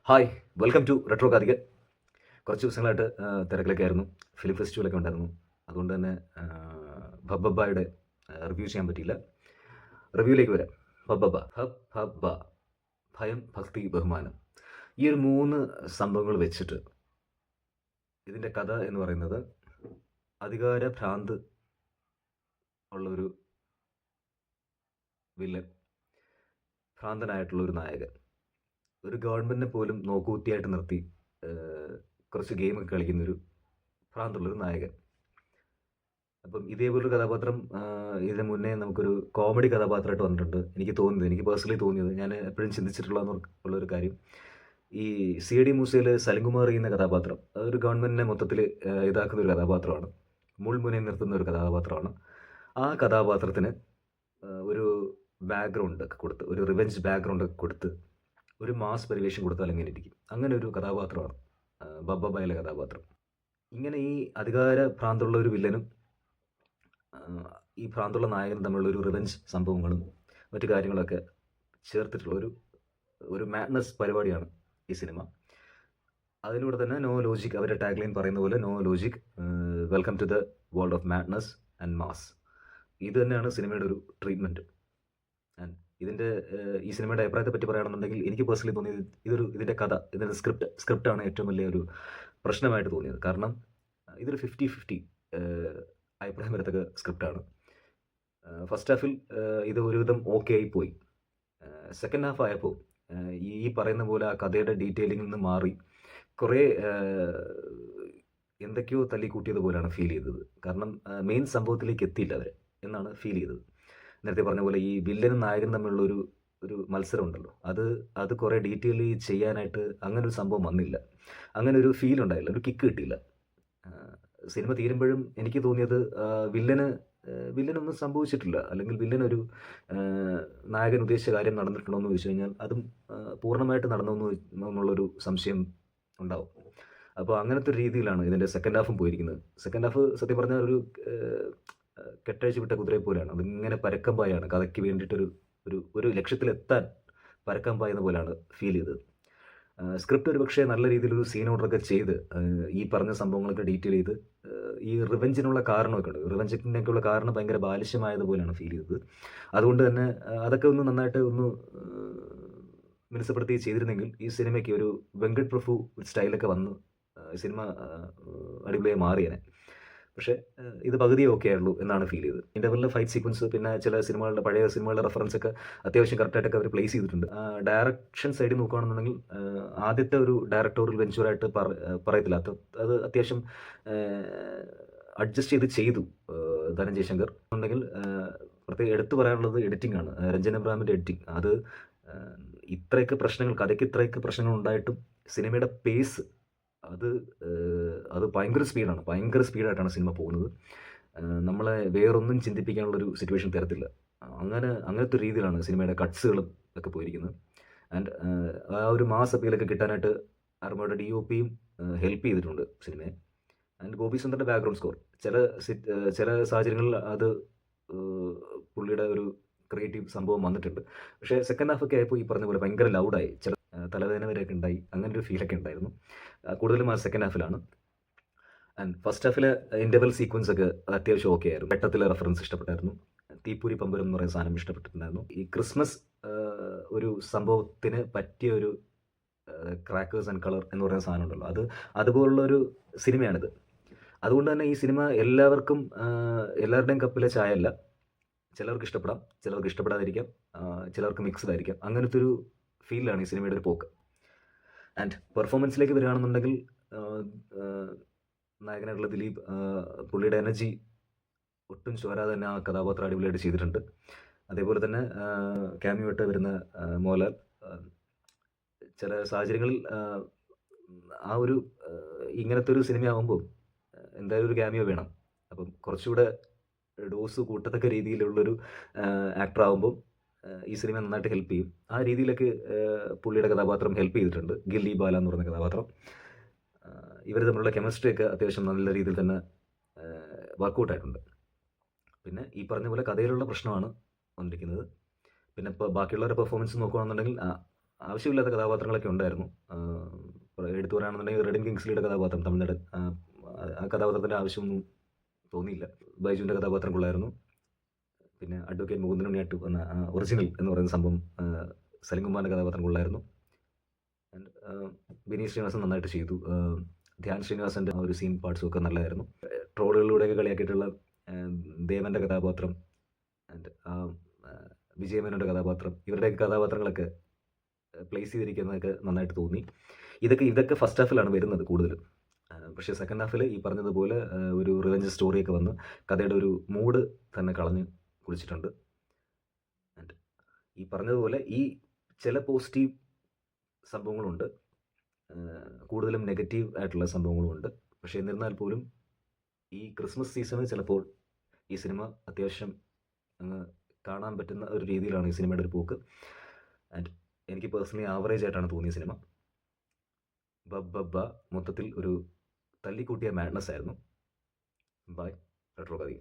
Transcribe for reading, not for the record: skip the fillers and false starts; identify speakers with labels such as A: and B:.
A: Hi, welcome to retro കാതികൻ. കുറച്ച് ദിവസങ്ങളായിട്ട് തിരക്കിലൊക്കെ ആയിരുന്നു. ഫിലിം ഫെസ്റ്റിവലൊക്കെ ഉണ്ടായിരുന്നു. അതുകൊണ്ട് തന്നെ ഭബ്ബബ്ബായുടെ റിവ്യൂ ചെയ്യാൻ പറ്റിയില്ല. റിവ്യൂയിലേക്ക് വരാം. ഭബ്ബബ്ബ, ഹബ് ഹബ്ബ, ഭയം, ഭക്തി, ബഹുമാനം. ഈ ഒരു 3 സംഭവങ്ങൾ വെച്ചിട്ട് ഇതിൻ്റെ കഥ എന്ന് പറയുന്നത് അധികാര ഭ്രാന്ത് ഉള്ളൊരു വില്ലൻ, ഭ്രാന്തനായിട്ടുള്ളൊരു നായകൻ, ഒരു ഗവൺമെൻറ്റിനെ പോലും നോക്കുകുത്തിയായിട്ട് നിർത്തി കുറച്ച് ഗെയിമൊക്കെ കളിക്കുന്നൊരു ഭ്രാന്തുള്ളൊരു നായകൻ. അപ്പം ഇതേപോലൊരു കഥാപാത്രം ഇതിന് മുന്നേ നമുക്കൊരു കോമഡി കഥാപാത്രമായിട്ട് വന്നിട്ടുണ്ട്. എനിക്ക് പേഴ്സണലി തോന്നിയത്, ഞാൻ എപ്പോഴും ചിന്തിച്ചിട്ടുള്ളൊരു കാര്യം, ഈ സി ഡി മൂസയിൽ സലിംകുമാർ ചെയ്യുന്ന കഥാപാത്രം അതൊരു ഗവൺമെൻറ്റിനെ മൊത്തത്തിൽ ഇതാക്കുന്ന ഒരു കഥാപാത്രമാണ്, മുൾമുനയിൽ നിർത്തുന്ന ഒരു കഥാപാത്രമാണ്. ആ കഥാപാത്രത്തിന് ഒരു ബാക്ക്ഗ്രൗണ്ട് ഒക്കെ കൊടുത്ത്, ഒരു റിവെഞ്ച് ബാക്ക്ഗ്രൗണ്ട് ഒക്കെ കൊടുത്ത്, ഒരു മാസ് പരിവേഷം കൊടുത്താൽ എങ്ങനെ ഇരിക്കും, അങ്ങനെ ഒരു കഥാപാത്രമാണ് ബബ്ബബായിലെ കഥാപാത്രം. ഇങ്ങനെ ഈ അധികാര ഭ്രാന്തുള്ള ഒരു വില്ലനും ഈ ഭ്രാന്തുള്ള നായകനും തമ്മിലുള്ള ഒരു റിവെഞ്ച് സംഭവങ്ങളും മറ്റു കാര്യങ്ങളൊക്കെ ചേർത്തിട്ടുള്ള ഒരു മാഡ്നസ് പരിപാടിയാണ് ഈ സിനിമ. അതിലൂടെ തന്നെ നോ ലോജിക്, അവരുടെ ടാഗ്ലൈൻ പറയുന്ന പോലെ no logic, welcome to the world of madness and mass. ഇത് തന്നെയാണ് സിനിമയുടെ ഒരു ട്രീറ്റ്മെൻറ്റ്. ആൻഡ് ഈ സിനിമയുടെ അഭിപ്രായത്തെ പറ്റി പറയുകയാണെന്നുണ്ടെങ്കിൽ എനിക്ക് പേഴ്സണലി തോന്നിയത് ഇതിൻ്റെ കഥ, ഇതിൻ്റെ സ്ക്രിപ്റ്റാണ് ഏറ്റവും വലിയ ഒരു പ്രശ്നമായിട്ട് തോന്നിയത്. കാരണം ഇതൊരു 50-50 അഭിപ്രായം വരത്തക്ക സ്ക്രിപ്റ്റാണ്. ഫസ്റ്റ് ഹാഫിൽ ഇത് ഒരുവിധം ഓക്കെ ആയിപ്പോയി. സെക്കൻഡ് ഹാഫ് ആയപ്പോൾ ഈ പറയുന്ന പോലെ ആ കഥയുടെ ഡീറ്റെയിലിങ്ങിൽ നിന്ന് മാറി കുറേ എന്തൊക്കെയോ തല്ലിക്കൂട്ടിയത് പോലെയാണ് ഫീൽ ചെയ്തത്. കാരണം മെയിൻ സംഭവത്തിലേക്ക് എത്തിയില്ല അവർ എന്നാണ് ഫീൽ ചെയ്തത്. നേരത്തെ പറഞ്ഞ പോലെ ഈ വില്ലനും നായകനും തമ്മിലുള്ള ഒരു മത്സരം ഉണ്ടല്ലോ, അത് കുറേ ഡീറ്റെയിലി ചെയ്യാനായിട്ട് അങ്ങനെ ഒരു സംഭവം വന്നില്ല, അങ്ങനെ ഒരു ഫീൽ ഉണ്ടായില്ല, ഒരു കിക്ക് കിട്ടിയില്ല. സിനിമ തീരുമ്പോഴും എനിക്ക് തോന്നിയത് വില്ലനൊന്നും സംഭവിച്ചിട്ടില്ല, അല്ലെങ്കിൽ വില്ലനൊരു നായകൻ ഉദ്ദേശിച്ച കാര്യം നടന്നിട്ടുണ്ടോ എന്ന് ചോദിച്ചു കഴിഞ്ഞാൽ അതും പൂർണ്ണമായിട്ട് നടന്നു എന്നുള്ളൊരു സംശയം ഉണ്ടാവും. അപ്പോൾ അങ്ങനത്തെ ഒരു രീതിയിലാണ് ഇതിൻ്റെ സെക്കൻഡ് ഹാഫും പോയിരിക്കുന്നത്. സെക്കൻഡ് ഹാഫ് സത്യം പറഞ്ഞാൽ ഒരു കെട്ടഴിച്ച് വിട്ട കുതിരയെ പോലെയാണ്. അതിങ്ങനെ പരക്കം പായാണ്, കഥയ്ക്ക് വേണ്ടിയിട്ടൊരു ലക്ഷ്യത്തിലെത്താൻ പരക്കം പായുന്ന പോലെയാണ് ഫീൽ ചെയ്തത്. സ്ക്രിപ്റ്റ് ഒരു പക്ഷേ നല്ല രീതിയിലൊരു സീൻ ഓർഡറൊക്കെ ചെയ്ത് ഈ പറഞ്ഞ സംഭവങ്ങളൊക്കെ ഡീറ്റെയിൽ ചെയ്ത് ഈ റിവെഞ്ചിനുള്ള കാരണമൊക്കെ ഉണ്ട്, റിവെഞ്ചിനൊക്കെയുള്ള കാരണം ഭയങ്കര ബാലിശ്യമായതുപോലെയാണ് ഫീൽ ചെയ്തത്. അതുകൊണ്ട് തന്നെ അതൊക്കെ ഒന്ന് നന്നായിട്ട് മിനുസപ്പെടുത്തി ചെയ്തിരുന്നെങ്കിൽ ഈ സിനിമയ്ക്ക് ഒരു വെങ്കട് പ്രഭു സ്റ്റൈലൊക്കെ വന്ന് സിനിമ അടിപൊളിയായി മാറിയേനെ. പക്ഷേ ഇത് പകുതിയേ ഓക്കെ ആയുള്ളൂ എന്നാണ് ഫീൽ ചെയ്തത്. ഇൻ്റർവെല്ലിൽ ഫൈറ്റ് സീക്വൻസ്, പിന്നെ ചില പഴയ സിനിമകളുടെ റെഫറൻസ് ഒക്കെ അത്യാവശ്യം കറക്റ്റായിട്ടൊക്കെ അവർ പ്ലേസ് ചെയ്തിട്ടുണ്ട്. ഡയറക്ഷൻ സൈഡിൽ നോക്കുകയാണെന്നുണ്ടെങ്കിൽ ആദ്യത്തെ ഒരു ഡയറക്ടോറിയൽ വെഞ്ചറായിട്ട് പറയത്തില്ല, അത് അത്യാവശ്യം അഡ്ജസ്റ്റ് ചെയ്തു ധനഞ്ജയ് ശങ്കർ. ഉണ്ടെങ്കിൽ പ്രത്യേകം എടുത്തു പറയാനുള്ളത് എഡിറ്റിംഗ് ആണ്, രഞ്ജൻ അബ്രഹാമിൻ്റെ എഡിറ്റിംഗ്. അത് കഥയ്ക്ക് ഇത്രയൊക്കെ പ്രശ്നങ്ങൾ ഉണ്ടായിട്ടും സിനിമയുടെ പേസ് അത് ഭയങ്കര സ്പീഡായിട്ടാണ് സിനിമ പോകുന്നത്. നമ്മളെ വേറൊന്നും ചിന്തിപ്പിക്കാനുള്ളൊരു സിറ്റുവേഷൻ തരത്തില്ല. അങ്ങനത്തെ ഒരു രീതിയിലാണ് സിനിമയുടെ കട്ട്സുകളും ഒക്കെ പോയിരിക്കുന്നത്. ആൻഡ് ആ ഒരു മാസ് അപ്പീലൊക്കെ കിട്ടാനായിട്ട് അർമ്മയുടെ DOPയും ഹെൽപ്പ് ചെയ്തിട്ടുണ്ട് സിനിമയെ. ആൻഡ് ഗോപി സുന്ദറിൻ്റെ ബാക്ക്ഗ്രൗണ്ട് സ്കോർ ചില സാഹചര്യങ്ങളിൽ അത് പുള്ളിയുടെ ഒരു ക്രിയേറ്റീവ് സംഭവം വന്നിട്ടുണ്ട്. പക്ഷേ സെക്കൻഡ് ഹാഫൊക്കെ ആയപ്പോൾ ഈ പറഞ്ഞ പോലെ ഭയങ്കര ലൗഡായി, ചില തലവേദന വരെയൊക്കെ ഉണ്ടായി, അങ്ങനെ ഒരു ഫീലൊക്കെ ഉണ്ടായിരുന്നു. കൂടുതലും ആ സെക്കൻഡ് ഹാഫിലാണ്. ആൻഡ് ഫസ്റ്റ് ഹാഫിലെ ഇൻ്റർവെൽ സീക്വൻസ് ഒക്കെ അത്യാവശ്യം ഓക്കെ ആയിരുന്നു. ഘട്ടത്തിലെ റെഫറൻസ് ഇഷ്ടപ്പെട്ടായിരുന്നു. തീപ്പൂരി പമ്പരം എന്ന് പറയുന്ന സാധനം ഇഷ്ടപ്പെട്ടിട്ടുണ്ടായിരുന്നു. ഈ ക്രിസ്മസ് ഒരു സംഭവത്തിന് പറ്റിയ ഒരു ക്രാക്കേഴ്സ് ആൻഡ് കളർ എന്ന് പറയുന്ന സാധനം ഉണ്ടല്ലോ, അതുപോലുള്ളൊരു സിനിമയാണിത്. അതുകൊണ്ട് തന്നെ ഈ സിനിമ എല്ലാവരുടെയും കപ്പിലെ ചായ അല്ല. ചിലർക്ക് ഇഷ്ടപ്പെടാം, ചിലർക്ക് ഇഷ്ടപ്പെടാതിരിക്കാം, ചിലർക്ക് മിക്സ്ഡ് ആയിരിക്കാം. അങ്ങനത്തെ ഒരു ഫീലിലാണ് ഈ സിനിമയുടെ ഒരു പോക്ക്. ആൻഡ് പെർഫോമൻസിലേക്ക് വരികയാണെന്നുണ്ടെങ്കിൽ നായകനായിട്ടുള്ള ദിലീപ്, പുള്ളിയുടെ എനർജി ഒട്ടും ചോരാതെ തന്നെ ആ കഥാപാത്രം അടിപൊളിയായിട്ട് ചെയ്തിട്ടുണ്ട്. അതേപോലെ തന്നെ ക്യാമിയോ ആയിട്ട് വരുന്ന മോഹൻലാൽ ചില സാഹചര്യങ്ങളിൽ ഇങ്ങനത്തെ ഒരു സിനിമയാകുമ്പോൾ എന്തായാലും ഒരു ക്യാമിയോ വേണം. അപ്പം കുറച്ചുകൂടെ ഡോസ് കൂട്ടത്തക്ക രീതിയിലുള്ളൊരു ആക്ടറാകുമ്പോൾ ഈ സിനിമ നന്നായിട്ട് ഹെൽപ്പ് ചെയ്യും. ആ രീതിയിലൊക്കെ പുള്ളിയുടെ കഥാപാത്രം ഹെൽപ്പ് ചെയ്തിട്ടുണ്ട്. ഗില്ലി ബാല എന്ന് പറയുന്ന കഥാപാത്രം. ഇവർ തമ്മിലുള്ള കെമിസ്ട്രി ഒക്കെ അത്യാവശ്യം നല്ല രീതിയിൽ തന്നെ വർക്കൗട്ടായിട്ടുണ്ട്. പിന്നെ ഈ പറഞ്ഞ പോലെ കഥയിലുള്ള പ്രശ്നമാണ് വന്നിരിക്കുന്നത്. പിന്നെ ഇപ്പോൾ ബാക്കിയുള്ളവരുടെ പെർഫോമൻസ് നോക്കുകയാണെന്നുണ്ടെങ്കിൽ ആവശ്യമില്ലാത്ത കഥാപാത്രങ്ങളൊക്കെ ഉണ്ടായിരുന്നു. എടുത്തു പറയുകയാണെന്നുണ്ടെങ്കിൽ റെഡിൻ കിങ്സ്ലിയുടെ കഥാപാത്രം തമിഴ്നാട്, ആ കഥാപാത്രത്തിൻ്റെ ആവശ്യമൊന്നും തോന്നിയില്ല. ബൈജുവിൻ്റെ കഥാപാത്രം കൊള്ളായിരുന്നു. പിന്നെ അഡ്വക്കേറ്റ് മുകുന്ദൻ ഉണ്ണിയാട്ട് എന്ന ഒറിജിനൽ എന്ന് പറയുന്ന സംഭവം, സലിംകുമാറിൻ്റെ കഥാപാത്രം കൊള്ളായിരുന്നു. ആൻഡ് വിനീത് ശ്രീനിവാസൻ നന്നായിട്ട് ചെയ്തു. ധ്യാൻ ശ്രീനിവാസൻ്റെ ആ ഒരു സീൻ പാർട്സും ഒക്കെ നല്ലതായിരുന്നു. ട്രോളുകളിലൂടെയൊക്കെ കളിയാക്കിയിട്ടുള്ള ദേവൻ്റെ കഥാപാത്രം ആൻഡ് വിജയമേനോൻ്റെ കഥാപാത്രം, ഇവരുടെയൊക്കെ കഥാപാത്രങ്ങളൊക്കെ പ്ലേസ് ചെയ്തിരിക്കുന്നതൊക്കെ നന്നായിട്ട് തോന്നി. ഇതൊക്കെ ഫസ്റ്റ് ഹാഫിലാണ് വരുന്നത് കൂടുതലും. പക്ഷേ സെക്കൻഡ് ഹാഫിൽ ഈ പറഞ്ഞതുപോലെ ഒരു റിവെഞ്ച് സ്റ്റോറിയൊക്കെ വന്ന് കഥയുടെ ഒരു മൂഡ് തന്നെ കളഞ്ഞ് കുടിച്ചിട്ടുണ്ട്. ആൻഡ് ഈ പറഞ്ഞതുപോലെ ഈ ചില പോസിറ്റീവ് സംഭവങ്ങളുണ്ട്, കൂടുതലും നെഗറ്റീവ് ആയിട്ടുള്ള സംഭവങ്ങളുമുണ്ട്. പക്ഷേ എന്നിരുന്നാൽ പോലും ഈ ക്രിസ്മസ് സീസണിൽ ചിലപ്പോൾ ഈ സിനിമ അത്യാവശ്യം കാണാൻ പറ്റുന്ന ഒരു രീതിയിലാണ് ഈ സിനിമയുടെ ഒരു പോക്ക്. ആൻഡ് എനിക്ക് പേഴ്സണലി ആവറേജ് ആയിട്ടാണ് തോന്നിയ സിനിമ. മൊത്തത്തിൽ ഒരു തല്ലിക്കൂട്ടിയ മാഡ്നസ് ആയിരുന്നു. ബൈ റെട്രോ കഥ.